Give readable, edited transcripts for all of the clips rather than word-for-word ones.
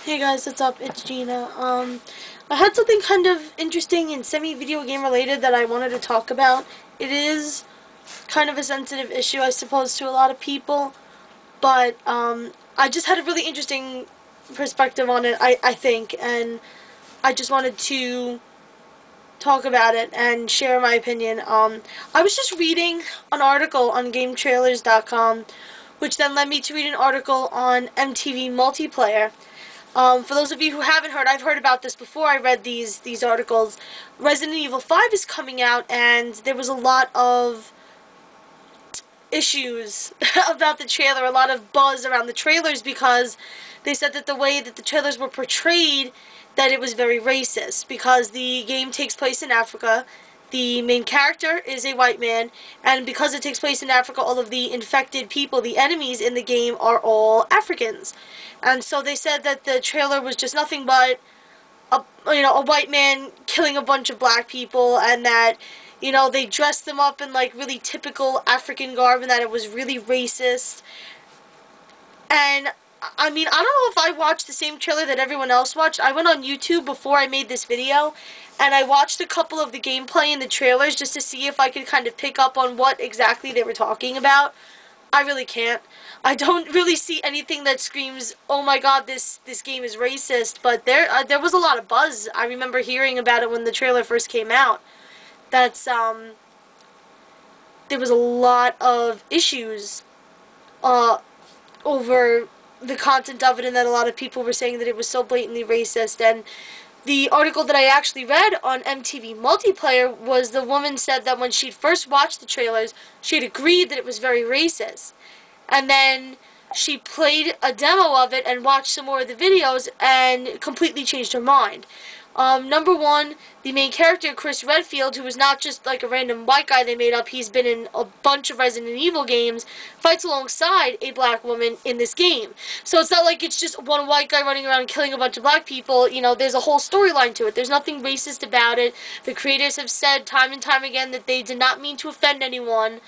Hey guys, what's up? It's Gina. I had something kind of interesting and semi-video game related that I wanted to talk about. It is kind of a sensitive issue, I suppose, to a lot of people, but I just had a really interesting perspective on it, I think, and I just wanted to talk about it and share my opinion. I was just reading an article on GameTrailers.com, which then led me to read an article on MTV Multiplayer. For those of you who haven't heard, I've heard about this before I read these articles. Resident Evil 5 is coming out, and there was a lot of issues about the trailer, a lot of buzz around the trailers because they said that the way that the trailers were portrayed, that it was very racist because the game takes place in Africa. The main character is a white man, and because it takes place in Africa, all of the infected people, the enemies in the game, are all Africans. And so they said that the trailer was just nothing but a white man killing a bunch of black people, and that they dressed them up in like really typical African garb, and that it was really racist. And I mean, I don't know if I watched the same trailer that everyone else watched. I went on YouTube before I made this video, and I watched a couple of the gameplay and the trailers just to see if I could kind of pick up on what exactly they were talking about. I really can't. I don't really see anything that screams, "Oh my God, this game is racist." But there was a lot of buzz. I remember hearing about it when the trailer first came out. That's there was a lot of issues over the content of it, and that a lot of people were saying that it was so blatantly racist. And the article that I actually read on MTV Multiplayer was the woman said that when she'd first watched the trailers, she had agreed that it was very racist. And then she played a demo of it and watched some more of the videos and completely changed her mind. Number one, the main character, Chris Redfield, who is not just like a random white guy they made up, he's been in a bunch of Resident Evil games, fights alongside a black woman in this game. So it's not like it's just one white guy running around killing a bunch of black people. There's a whole storyline to it. There's nothing racist about it. The creators have said time and time again that they did not mean to offend anyone.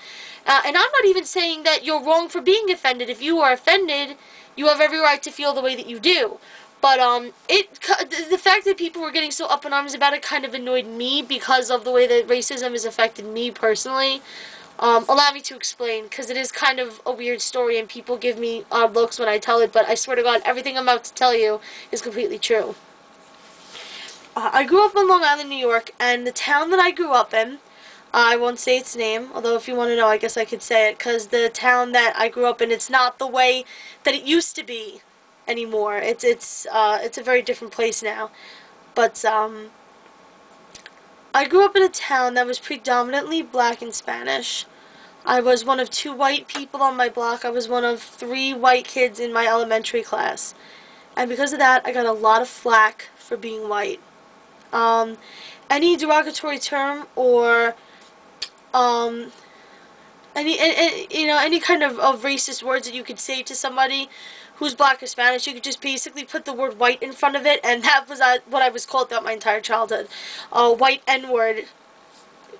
And I'm not even saying that you're wrong for being offended. If you are offended, you have every right to feel the way that you do. But the fact that people were getting so up in arms about it kind of annoyed me because of the way that racism has affected me personally. Allow me to explain, because it is kind of a weird story and people give me odd looks when I tell it, but I swear to God, everything I'm about to tell you is completely true. I grew up in Long Island, New York, and the town that I grew up in, I won't say its name, although if you want to know, I guess I could say it, because the town that I grew up in, it's not the way that it used to be anymore. It's a very different place now. But I grew up in a town that was predominantly black and Spanish. I was one of 2 white people on my block. I was one of 3 white kids in my elementary class. And because of that, I got a lot of flack for being white. Any derogatory term or any kind of racist words that you could say to somebody who's black or Spanish, you could just basically put the word white in front of it, and that was what I was called throughout my entire childhood. White N-word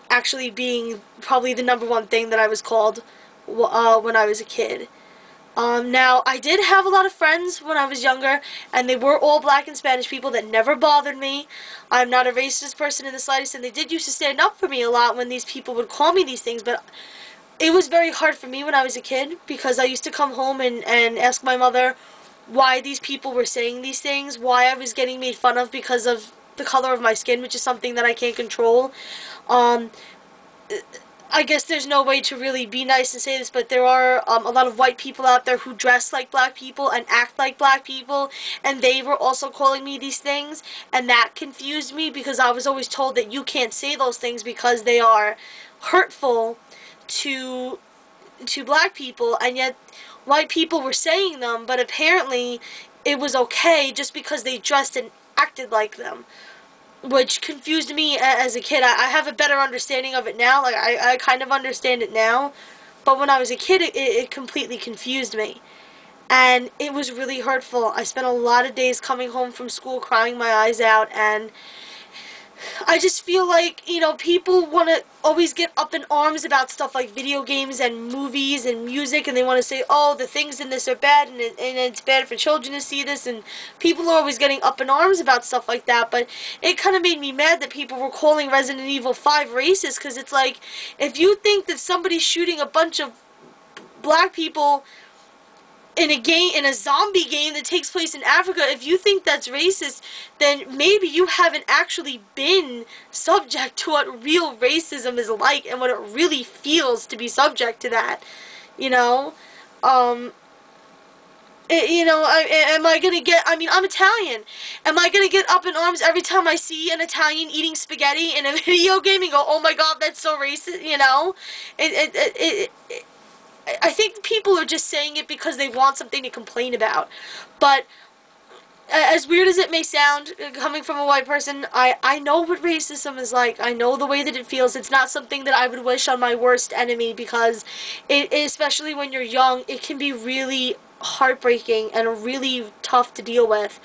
actually being probably the #1 thing that I was called when I was a kid. Now, I did have a lot of friends when I was younger, and they were all black and Spanish people that never bothered me. I'm not a racist person in the slightest, and they did used to stand up for me a lot when these people would call me these things, but it was very hard for me when I was a kid because I used to come home and ask my mother why these people were saying these things, why I was getting made fun of because of the color of my skin, which is something that I can't control. I guess there's no way to really be nice and say this, but there are a lot of white people out there who dress like black people and act like black people, and they were also calling me these things, and that confused me because I was always told that you can't say those things because they are hurtful to black people, and yet white people were saying them, but apparently it was okay just because they dressed and acted like them, which confused me as a kid. I have a better understanding of it now. Like, I kind of understand it now, but when I was a kid, it completely confused me, and it was really hurtful. I spent a lot of days coming home from school crying my eyes out, and I just feel like, you know, people want to always get up in arms about stuff like video games and movies and music, and they want to say, oh, the things in this are bad, and it's bad for children to see this, and people are always getting up in arms about stuff like that. But it kind of made me mad that people were calling Resident Evil 5 racist, because it's like, if you think that somebody's shooting a bunch of black people in a zombie game that takes place in Africa, if you think that's racist, then maybe you haven't actually been subject to what real racism is like and what it really feels to be subject to that. You know, am I gonna get? I mean, I'm Italian. Am I gonna get up in arms every time I see an Italian eating spaghetti in a video game and go, "Oh my God, that's so racist"? You know, I think people are just saying it because they want something to complain about. But as weird as it may sound, coming from a white person, I know what racism is like. I know the way that it feels. It's not something that I would wish on my worst enemy, because especially when you're young, it can be really heartbreaking and really tough to deal with.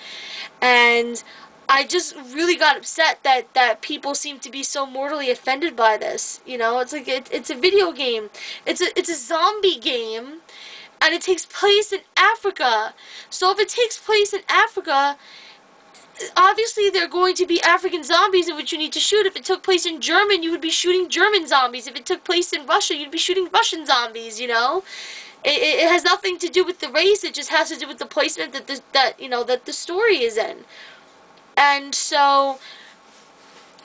And I just really got upset that people seem to be so mortally offended by this. You know, it's like it's a video game. It's a zombie game, and it takes place in Africa. So if it takes place in Africa, obviously there are going to be African zombies in which you need to shoot. If it took place in Germany, you would be shooting German zombies. If it took place in Russia, you'd be shooting Russian zombies. You know, it has nothing to do with the race. It just has to do with the placement that the story is in. And so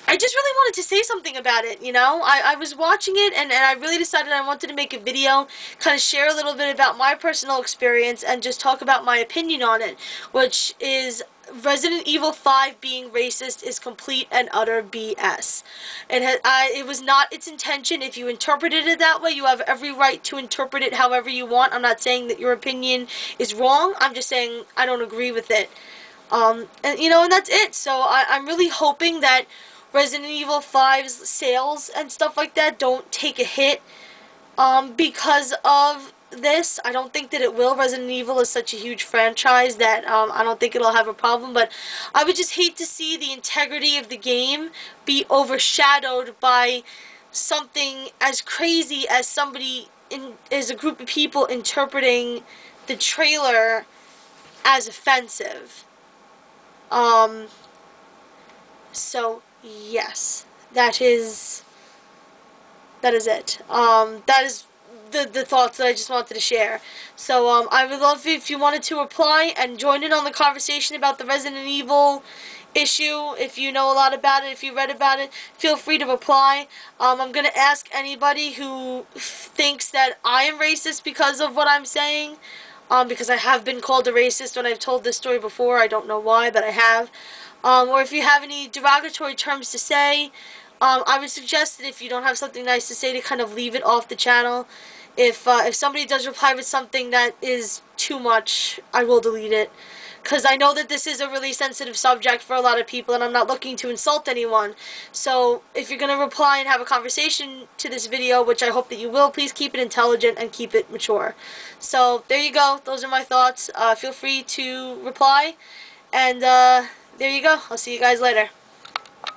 I just really wanted to say something about it, you know. I was watching it, and I really decided I wanted to make a video, kind of share a little bit about my personal experience and just talk about my opinion on it, which is Resident Evil 5 being racist is complete and utter BS. It was not its intention. If you interpreted it that way, you have every right to interpret it however you want. I'm not saying that your opinion is wrong. I'm just saying I don't agree with it. And that's it. So I'm really hoping that Resident Evil 5's sales and stuff like that don't take a hit because of this. I don't think that it will. Resident Evil is such a huge franchise that I don't think it'll have a problem, but I would just hate to see the integrity of the game be overshadowed by something as crazy as as a group of people interpreting the trailer as offensive. So yes, that is it. That is the thoughts that I just wanted to share. So I would love if you wanted to reply and join in on the conversation about the Resident Evil issue. If you know a lot about it, if you read about it, feel free to reply. I'm gonna ask anybody who thinks that I am racist because of what I'm saying. Because I have been called a racist when I've told this story before. I don't know why, but I have. Or if you have any derogatory terms to say, I would suggest that if you don't have something nice to say, to kind of leave it off the channel. If somebody does reply with something that is too much, I will delete it. Because I know that this is a really sensitive subject for a lot of people, and I'm not looking to insult anyone. So if you're going to reply and have a conversation to this video, which I hope that you will, please keep it intelligent and keep it mature. So there you go. Those are my thoughts. Feel free to reply. And there you go. I'll see you guys later.